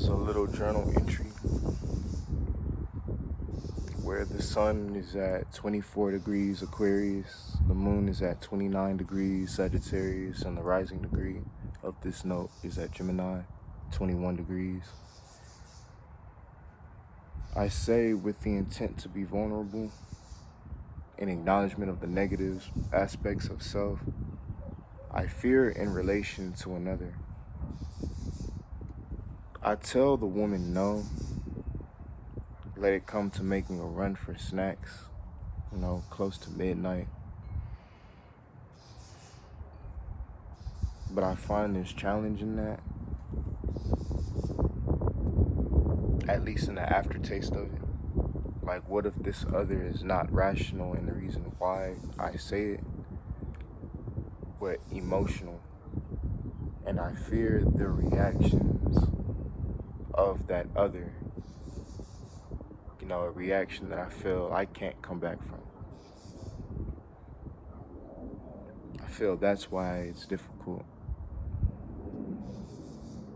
is a little journal entry where the sun is at 24 degrees Aquarius, the moon is at 29 degrees Sagittarius, and the rising degree of this note is at Gemini, 21 degrees. I say with the intent to be vulnerable, in acknowledgement of the negative aspects of self, I fear in relation to another. I tell the woman no, let it come to making a run for snacks, close to midnight. But I find there's challenge in that, at least in the aftertaste of it. Like, what if this other is not rational in the reason why I say it, but emotional? And I fear the reactions of that other, a reaction that I feel I can't come back from. I feel that's why it's difficult,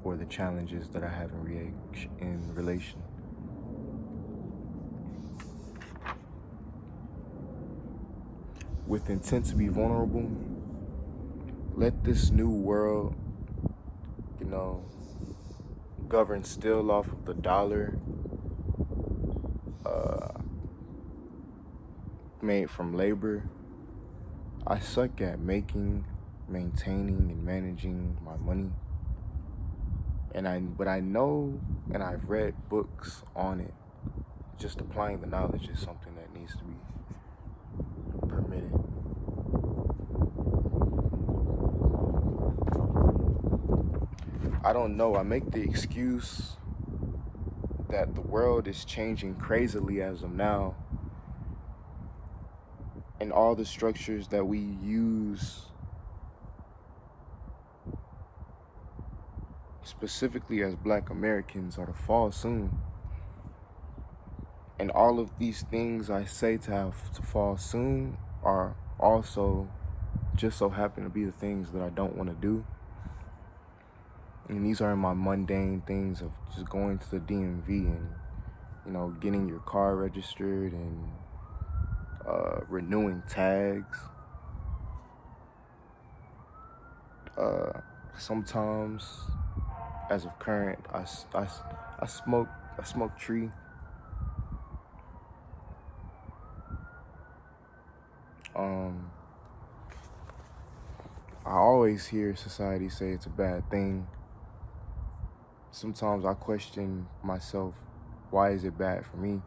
or the challenges that I have in relation. With intent to be vulnerable, let this new world, govern still off of the dollar, made from labor. I suck at making, maintaining, and managing my money. But I know, and I've read books on it. Just applying the knowledge is something that needs to be permitted. I don't know. I make the excuse that the world is changing crazily as of now, and all the structures that we use, specifically as Black Americans, are to fall soon. And all of these things I say to have to fall soon are also just so happen to be the things that I don't want to do. And these are my mundane things of just going to the DMV and, getting your car registered and renewing tags. Sometimes, as of current, I smoke tree. I always hear society say it's a bad thing. Sometimes I question myself, why is it bad for me?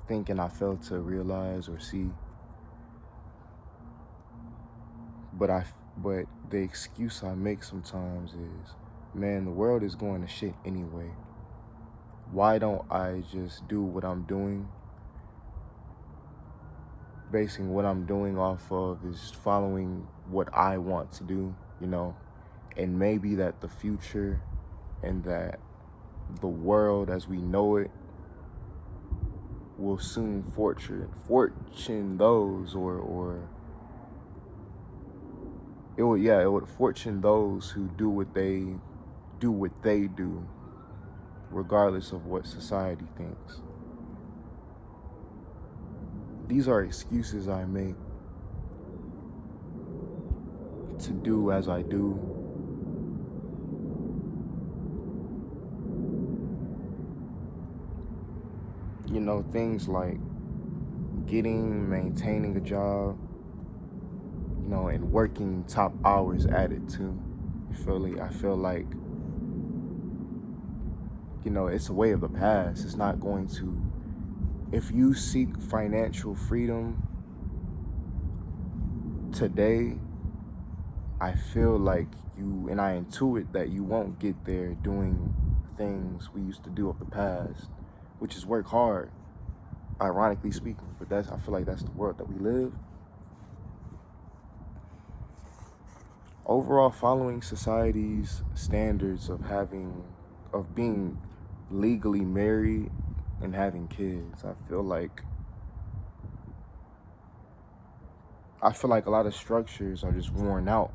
Thinking I fail to realize or see. But the excuse I make sometimes is, man, the world is going to shit anyway. Why don't I just do what I'm doing? Basing what I'm doing off of is following what I want to do, and maybe that the future and that the world as we know it will soon fortune those, or it would fortune those who do what they do, regardless of what society thinks. These are excuses I make to do as I do. Things like maintaining a job, and working top hours at it too. I feel like, it's a way of the past. It's not going to, if you seek financial freedom today, I feel like and I intuit that you won't get there doing things we used to do of the past, which is work hard, ironically speaking. But I feel like that's the world that we live. Overall, following society's standards of being legally married and having kids, I feel like a lot of structures are just worn out.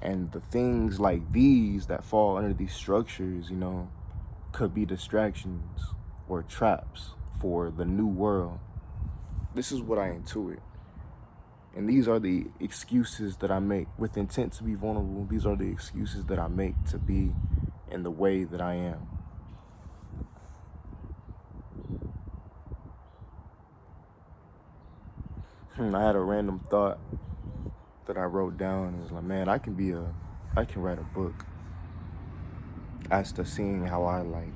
And the things like these that fall under these structures, could be distractions or traps for the new world. This is what I intuit. And these are the excuses that I make with intent to be vulnerable. These are the excuses that I make to be in the way that I am. I had a random thought that I wrote down. It was like, man, I can write a book as to seeing how I like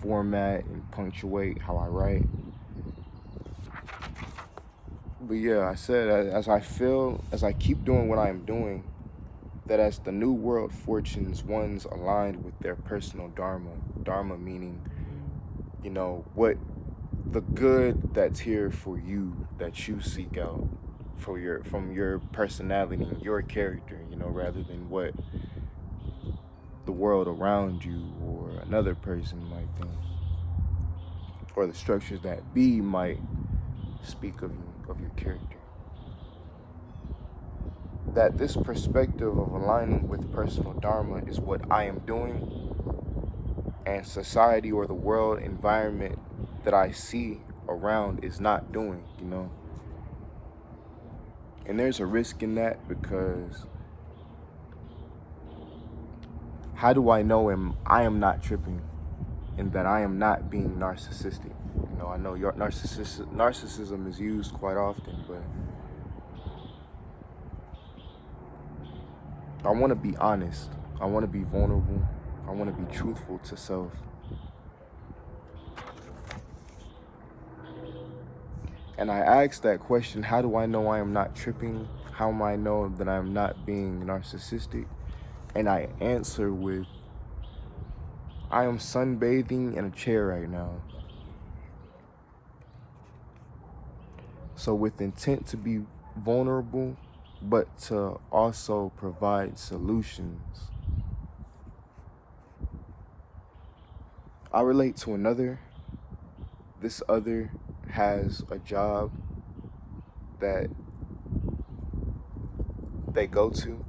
format and punctuate how I write. But yeah, I said, as I keep doing what I am doing, that as the new world fortunes one's aligned with their personal dharma meaning, what the good that's here for you, that you seek out from your personality and your character, rather than what the world around you or another person might think, or the structures that be might speak of you, of your character. That this perspective of aligning with personal dharma is what I am doing, and society or the world environment that I see around is not doing, And there's a risk in that, because how do I know I am not tripping and that I am not being narcissistic? I know your narcissism is used quite often, but I want to be honest. I want to be vulnerable. I want to be truthful to self. And I asked that question, how do I know I am not tripping? How do I know that I am not being narcissistic? And I answer with, I am sunbathing in a chair right now. So with intent to be vulnerable, but to also provide solutions. I relate to another. This other has a job that they go to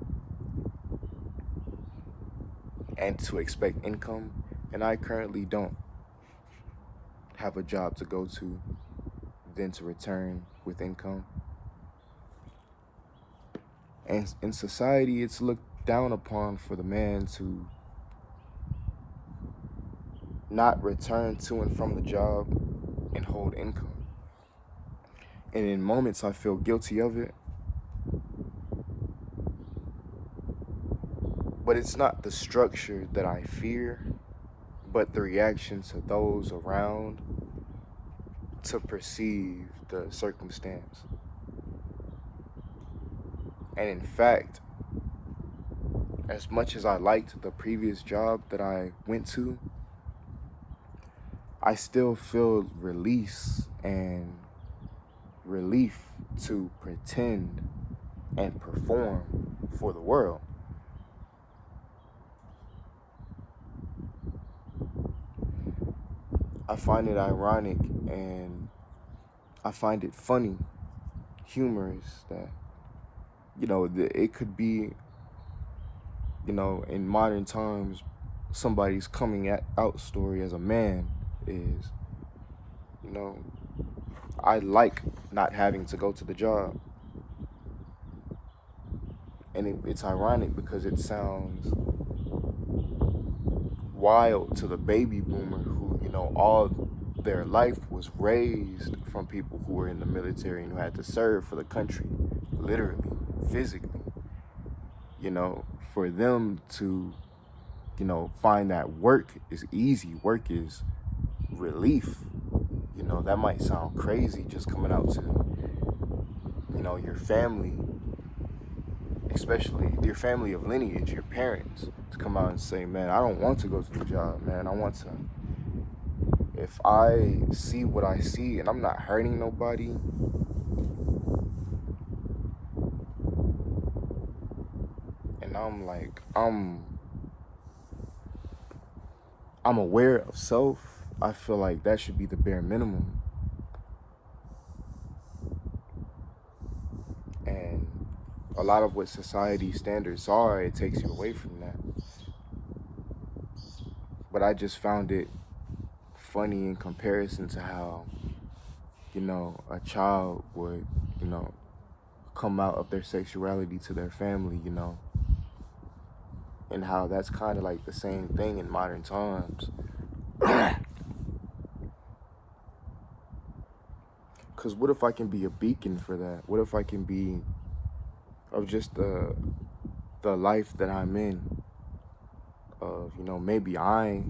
and to expect income, and I currently don't have a job to go to, then to return with income. And in society, it's looked down upon for the man to not return to and from the job and hold income. And in moments I feel guilty of it, but it's not the structure that I fear, but the reaction to those around to perceive the circumstance. And in fact, as much as I liked the previous job that I went to, I still feel release and relief to pretend and perform for the world. I find it ironic and I find it funny, humorous that, it could be, in modern times, somebody's coming out story as a man is, I like not having to go to the job. And it's ironic because it sounds wild to the baby boomer who, all their life was raised from people who were in the military and who had to serve for the country, literally, physically. For them to, find that work is easy, work is relief. That might sound crazy just coming out to, your family, especially your family of lineage, your parents, to come out and say, man, I don't want to go to the job, man. I want to. If I see what I see and I'm not hurting nobody, and I'm aware of self, I feel like that should be the bare minimum. And a lot of what society standards are, it takes you away from that. But I just found it funny in comparison to how, a child would, come out of their sexuality to their family, and how that's kind of like the same thing in modern times. Because what if I can be a beacon for that? What if I can be of just the life that I'm in? Of, maybe I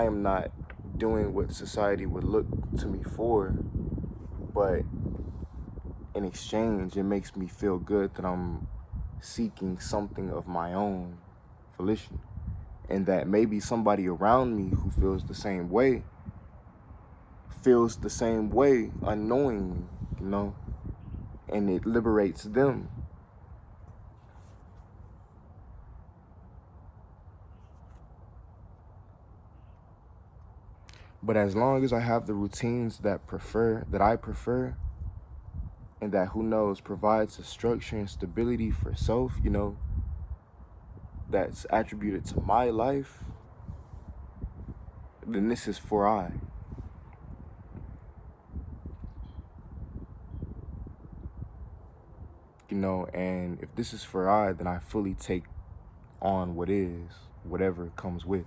am not doing what society would look to me for, but in exchange, it makes me feel good that I'm seeking something of my own volition, and that maybe somebody around me who feels the same way unknowingly, and it liberates them. But as long as I have the routines that I prefer, and that, who knows, provides a structure and stability for self, that's attributed to my life, then this is for I. And if this is for I, then I fully take on whatever comes with.